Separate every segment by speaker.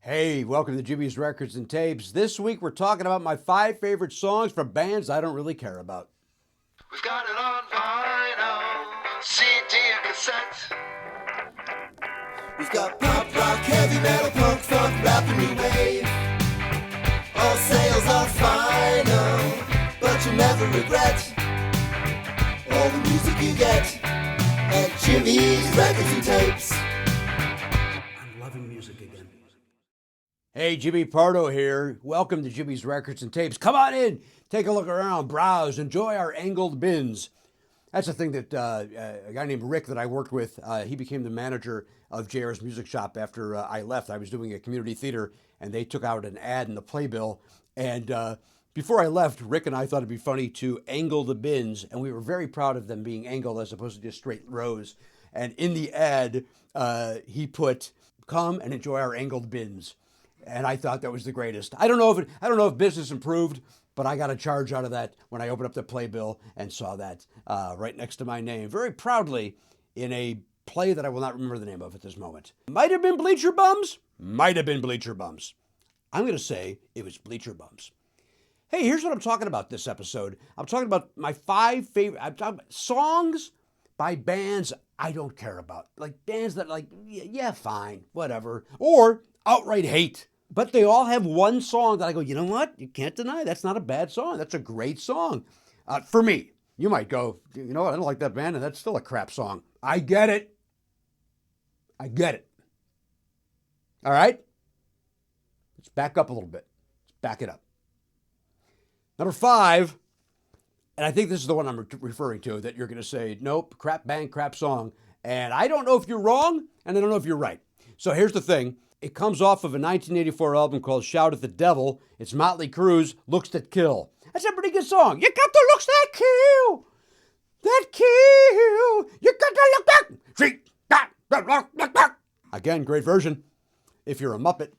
Speaker 1: Hey, welcome to Jimmy's Records and Tapes. This week we're talking about my 5 favorite songs from bands I don't really care about.
Speaker 2: We've got it on vinyl, CD and cassette.
Speaker 3: We've got pop, rock, heavy metal, punk, funk, rap, and new wave. All sales are final, but you'll never regret all the music you get at Jimmy's Records and Tapes.
Speaker 1: I'm loving music again. Hey, Jimmy Pardo here. Welcome to Jimmy's Records and Tapes. Come on in, take a look around, browse, enjoy our angled bins. That's the thing that a guy named Rick that I worked with, he became the manager of JR's Music Shop after I left. I was doing a community theater, and they took out an ad in the playbill. And before I left, Rick and I thought it'd be funny to angle the bins, and we were very proud of them being angled as opposed to just straight rows. And in the ad, he put, "Come and enjoy our angled bins." And I thought that was the greatest. I don't know if business improved, but I got a charge out of that when I opened up the playbill and saw that right next to my name, very proudly, in a play that I will not remember the name of at this moment. Might have been Bleacher Bums. Might have been Bleacher Bums. I'm going to say it was Bleacher Bums. Hey, here's what I'm talking about this episode. I'm talking about my 5 favorite I'm talking about songs by bands I don't care about. Like bands that yeah, fine, whatever. Or outright hate. But they all have one song that I go, you know what? You can't deny that's not a bad song. That's a great song. For me, you might go, you know what? I don't like that band, and that's still a crap song. I get it. I get it. All right? Let's back up a little bit. Let's back it up. Number 5, and I think this is the one I'm referring to, that you're going to say, nope, crap band, crap song. And I don't know if you're wrong, and I don't know if you're right. So here's the thing. It comes off of a 1984 album called Shout at the Devil. It's Motley Crue's Looks That Kill. That's a pretty good song. You got the looks that kill. That kill. You got the look that. See, that look that. Again, great version. If you're a Muppet.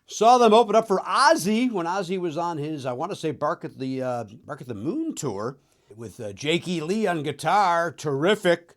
Speaker 1: Saw them open up for Ozzy when Ozzy was on his, I want to say, Bark at the Moon tour with Jakey Lee on guitar. Terrific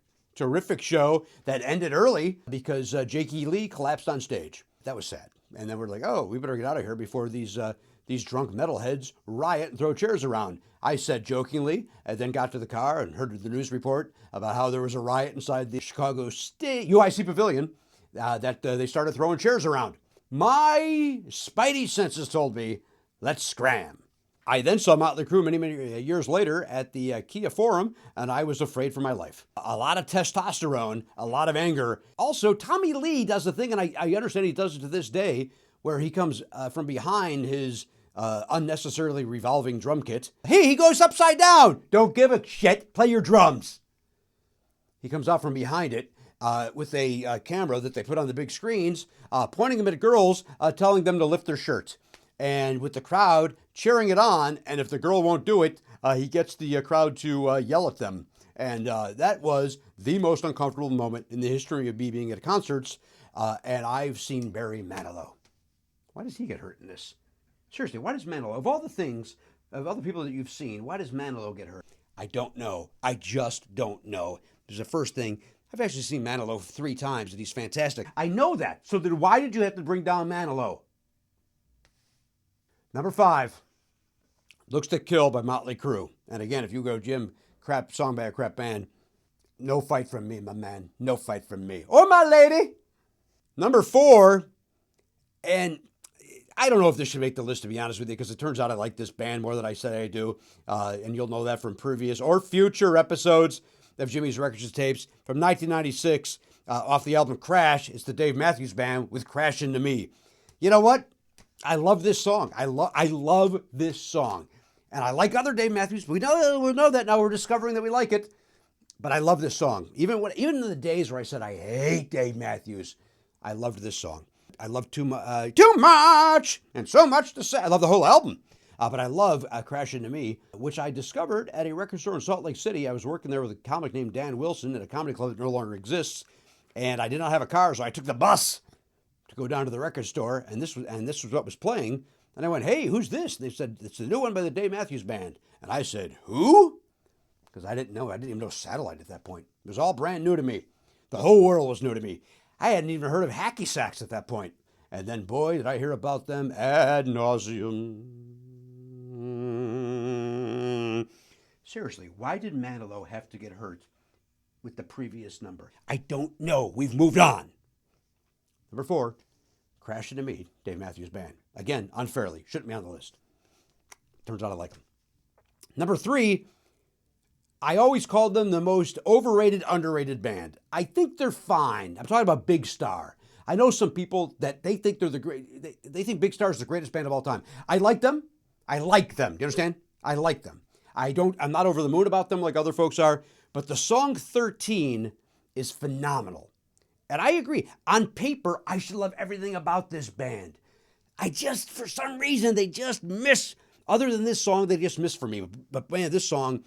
Speaker 1: show that ended early because Jakey Lee collapsed on stage. That was sad. And then we're like, oh, we better get out of here before these drunk metalheads riot and throw chairs around. I said jokingly, and then got to the car and heard the news report about how there was a riot inside the Chicago State UIC Pavilion that they started throwing chairs around. My spidey senses told me, let's scram. I then saw Motley Crue many years later at the Kia Forum, and I was afraid for my life. A lot of testosterone, a lot of anger. Also, Tommy Lee does a thing, and I understand he does it to this day, where he comes from behind his unnecessarily revolving drum kit. Hey, he goes upside down. Don't give a shit. Play your drums. He comes out from behind it with a camera that they put on the big screens, pointing them at girls, telling them to lift their shirts. And with the crowd cheering it on, and if the girl won't do it, he gets the crowd to yell at them. And that was the most uncomfortable moment in the history of me being at concerts. And I've seen Barry Manilow. Why does he get hurt in this? Seriously, why does Manilow, of all the things, of other people that you've seen, why does Manilow get hurt? I don't know. I just don't know. There's the first thing. I've actually seen Manilow 3 times, and he's fantastic. I know that. So then why did you have to bring down Manilow? Number 5, Looks That Kill by Motley Crue. And again, if you go, Jim, crap song by a crap band, no fight from me, my man. No fight from me. Or my lady. Number 4, and I don't know if this should make the list, to be honest with you, because it turns out I like this band more than I said I do. And you'll know that from previous or future episodes of Jimmy's Records and Tapes. From 1996, off the album Crash, it's the Dave Matthews Band with Crash Into Me. You know what? I love this song. I love this song. And I like other Dave Matthews. We know that now. We're discovering that we like it. But I love this song. Even in the days where I said I hate Dave Matthews, I loved this song. I love Too Much and So Much to Say. I love the whole album. But I love Crash Into Me, which I discovered at a record store in Salt Lake City. I was working there with a comic named Dan Wilson at a comedy club that no longer exists. And I did not have a car, so I took the bus to go down to the record store, and this was what was playing. And I went, hey, who's this? And they said, it's the new one by the Dave Matthews Band. And I said, who? Because I didn't know. I didn't even know Satellite at that point. It was all brand new to me. The whole world was new to me. I hadn't even heard of hacky sacks at that point. And then, boy, did I hear about them ad nauseum. Seriously, why did Manilow have to get hurt with the previous number? I don't know. We've moved on. Number 4, Crash Into Me, Dave Matthews Band. Again, unfairly. Shouldn't be on the list. Turns out I like them. Number 3, I always called them the most overrated, underrated band. I think they're fine. I'm talking about Big Star. I know some people that they think they're the great. They think Big Star is the greatest band of all time. I like them. I like them. Do you understand? I like them. I'm not over the moon about them like other folks are. But the song 13 is phenomenal. And I agree. On paper, I should love everything about this band. For some reason, they just miss. Other than this song, they just miss for me. But man, this song,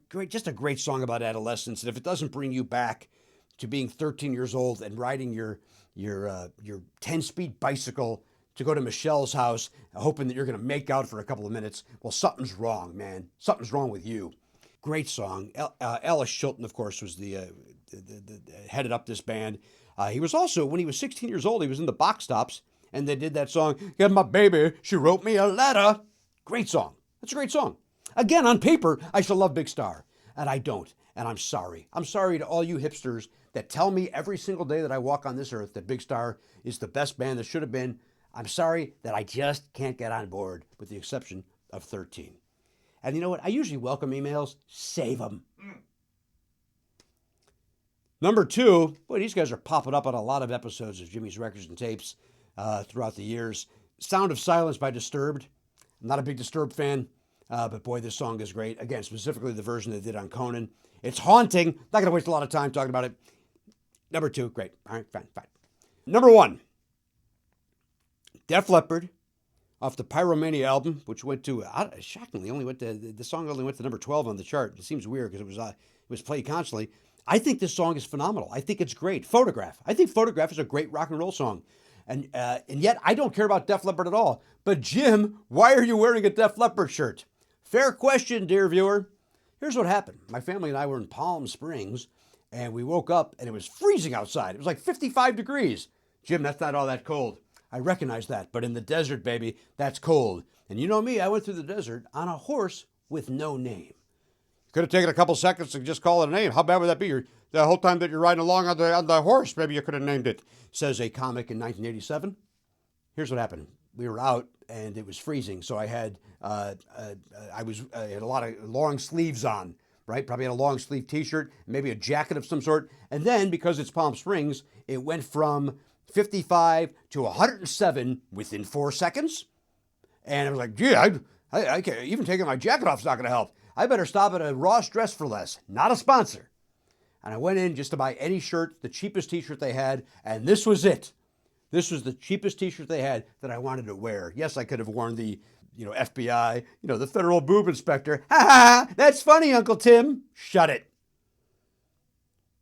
Speaker 1: great, just a great song about adolescence. And if it doesn't bring you back to being 13 years old and riding your 10-speed bicycle to go to Michelle's house, hoping that you're going to make out for a couple of minutes, well, something's wrong, man. Something's wrong with you. Great song. Alice Chilton, of course, was the headed up this band. He was also, when he was 16 years old, he was in the Box Tops, and they did that song, "Get My Baby, She Wrote Me a Letter." Great song. That's a great song. Again, on paper, I should love Big Star, and I don't, and I'm sorry. I'm sorry to all you hipsters that tell me every single day that I walk on this earth that Big Star is the best band that should have been. I'm sorry that I just can't get on board, with the exception of 13. And you know what? I usually welcome emails. Save them. Number 2, boy, these guys are popping up on a lot of episodes of Jimmy's Records and Tapes throughout the years. Sound of Silence by Disturbed. I'm not a big Disturbed fan, but boy, this song is great. Again, specifically the version they did on Conan. It's haunting. Not going to waste a lot of time talking about it. Number 2, great. All right, fine. Number 1, Def Leppard, off the Pyromania album, which went to, shockingly, the song only went to number 12 on the chart. It seems weird because it was played constantly. I think this song is phenomenal. I think it's great. Photograph. I think Photograph is a great rock and roll song. And yet I don't care about Def Leppard at all. But Jim, why are you wearing a Def Leppard shirt? Fair question, dear viewer. Here's what happened. My family and I were in Palm Springs, and we woke up, and it was freezing outside. It was like 55 degrees. Jim, that's not all that cold. I recognize that, but in the desert, baby, that's cold. And you know me, I went through the desert on a horse with no name. Could have taken a couple seconds to just call it a name. How bad would that be? The whole time that you're riding along on the horse, maybe you could have named it, says a comic in 1987. Here's what happened. We were out, and it was freezing, so I had a lot of long sleeves on, right? Probably had a long sleeve T-shirt, maybe a jacket of some sort. And then, because it's Palm Springs, it went from 55 to 107 within 4 seconds. And I was like, gee, I can't, even taking my jacket off is not going to help. I better stop at a Ross Dress for Less, not a sponsor. And I went in just to buy any shirt, the cheapest T-shirt they had, and this was it. This was the cheapest T-shirt they had that I wanted to wear. Yes, I could have worn the, FBI, the federal boob inspector. Ha ha, that's funny, Uncle Tim. Shut it.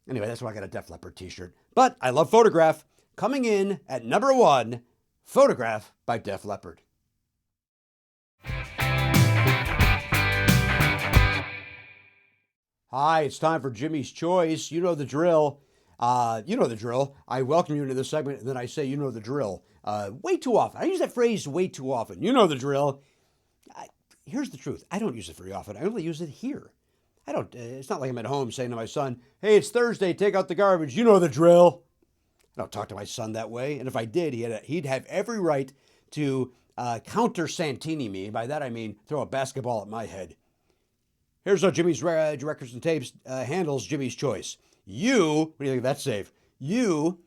Speaker 1: Anyway, that's why I got a Def Leppard T-shirt. But I love Photograph. Coming in at number 1, Photograph by Def Leppard. Hi, it's time for Jimmy's Choice. You know the drill. I welcome you into this segment, and then I say, you know the drill. Way too often. I use that phrase way too often. You know the drill. Here's the truth. I don't use it very often. I only use it here. It's not like I'm at home saying to my son, hey, it's Thursday, take out the garbage. You know the drill. I don't talk to my son that way. And if I did, he'd have every right to counter Santini me. By that I mean throw a basketball at my head. Here's how Jimmy's Records and Tapes handles Jimmy's Choice. What do you think of that save? You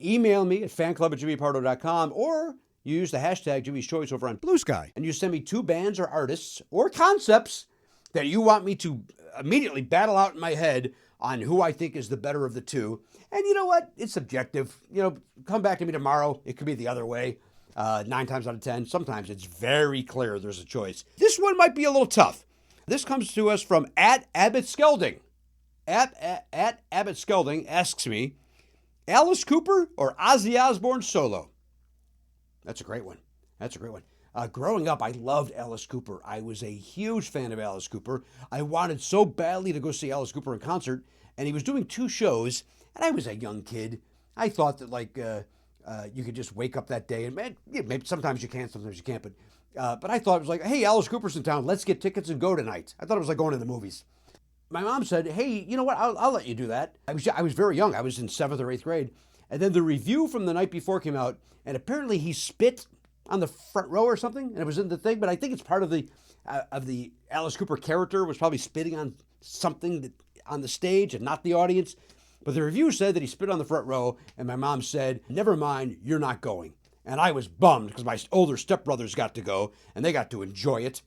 Speaker 1: email me at fanclub@jimmypardo.com, or you use the hashtag Jimmy's Choice over on Blue Sky, and you send me 2 bands or artists or concepts that you want me to immediately battle out in my head on who I think is the better of the 2. And you know what? It's subjective. Come back to me tomorrow. It could be the other way. 9 times out of 10. Sometimes it's very clear there's a choice. This one might be a little tough. This comes to us from @AbbottSkelding. @AbbottSkelding asks me, Alice Cooper or Ozzy Osbourne solo? That's a great one. Growing up, I loved Alice Cooper. I was a huge fan of Alice Cooper. I wanted so badly to go see Alice Cooper in concert, and he was doing 2 shows, and I was a young kid. I thought that you could just wake up that day and man, maybe sometimes you can, sometimes you can't. But I thought it was like, hey, Alice Cooper's in town. Let's get tickets and go tonight. I thought it was like going to the movies. My mom said, hey, you know what? I'll let you do that. I was very young. I was in 7th or 8th grade. And then the review from the night before came out, and apparently he spit on the front row or something, and it was in the thing. But I think it's part of the Alice Cooper character was probably spitting on something on the stage and not the audience. But the review said that he spit on the front row, and my mom said, never mind, you're not going. And I was bummed because my older stepbrothers got to go, and they got to enjoy it.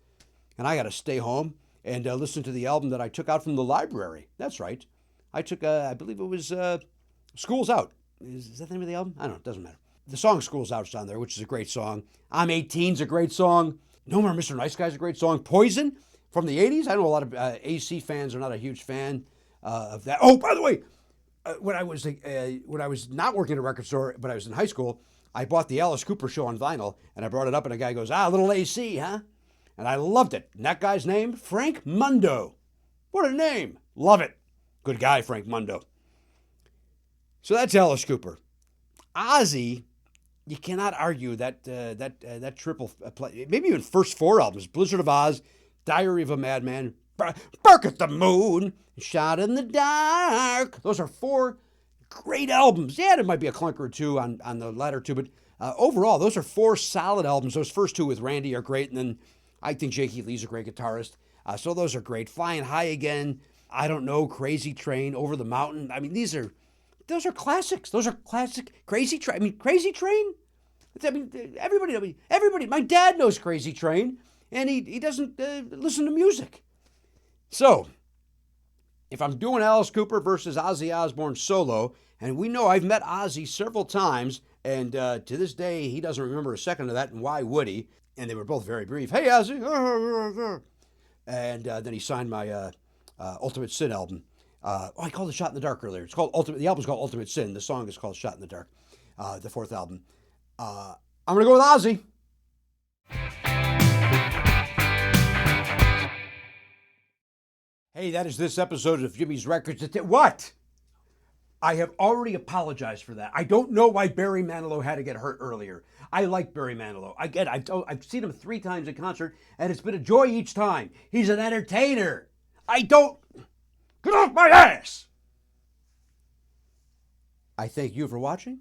Speaker 1: And I got to stay home and listen to the album that I took out from the library. That's right. I took, I believe it was School's Out. Is that the name of the album? I don't know. It doesn't matter. The song School's Out's on there, which is a great song. I'm 18's a great song. No More Mr. Nice Guy's a great song. Poison from the 80s. I know a lot of AC fans are not a huge fan of that. Oh, by the way, when I was not working at a record store, but I was in high school, I bought the Alice Cooper show on vinyl, and I brought it up, and a guy goes, little AC, huh? And I loved it. And that guy's name, Frank Mundo. What a name. Love it. Good guy, Frank Mundo. So that's Alice Cooper. Ozzy, you cannot argue that triple play, maybe even first 4 albums, Blizzard of Oz, Diary of a Madman, Bark at the Moon, Shot in the Dark. Those are 4 great albums. Yeah, there might be a clunker or two on the latter 2, but overall, those are 4 solid albums. Those first 2 with Randy are great, and then I think Jakey Lee's a great guitarist. So those are great. Flying High Again, I Don't Know, Crazy Train, Over the Mountain. I mean, those are classics. Those are classic. Crazy Train. I mean, Crazy Train? I mean, everybody. My dad knows Crazy Train, and he doesn't listen to music. So, if I'm doing Alice Cooper versus Ozzy Osbourne solo, and we know I've met Ozzy several times, and to this day, he doesn't remember a second of that, and why would he? And they were both very brief. Hey, Ozzy. And then he signed my Ultimate Sin album. I called it Shot in the Dark earlier. It's called Ultimate. The album's called Ultimate Sin. The song is called Shot in the Dark, the 4th album. I'm going to go with Ozzy. Hey, that is this episode of Jimmy's Records. What? I have already apologized for that. I don't know why Barry Manilow had to get hurt earlier. I like Barry Manilow. I've seen him 3 times in concert, and it's been a joy each time. He's an entertainer. Get off my ass! I thank you for watching.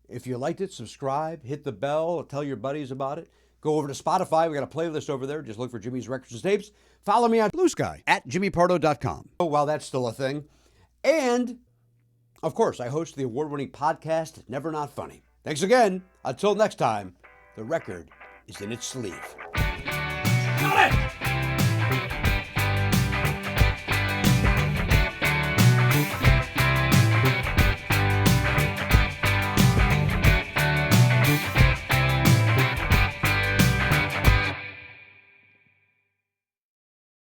Speaker 1: If you liked it, subscribe, hit the bell, tell your buddies about it. Go over to Spotify. We got a playlist over there. Just look for Jimmy's Records and Tapes. Follow me on Blue Sky at jimmypardo.com. While that's still a thing. And, of course, I host the award-winning podcast, Never Not Funny. Thanks again. Until next time, the record is in its sleeve.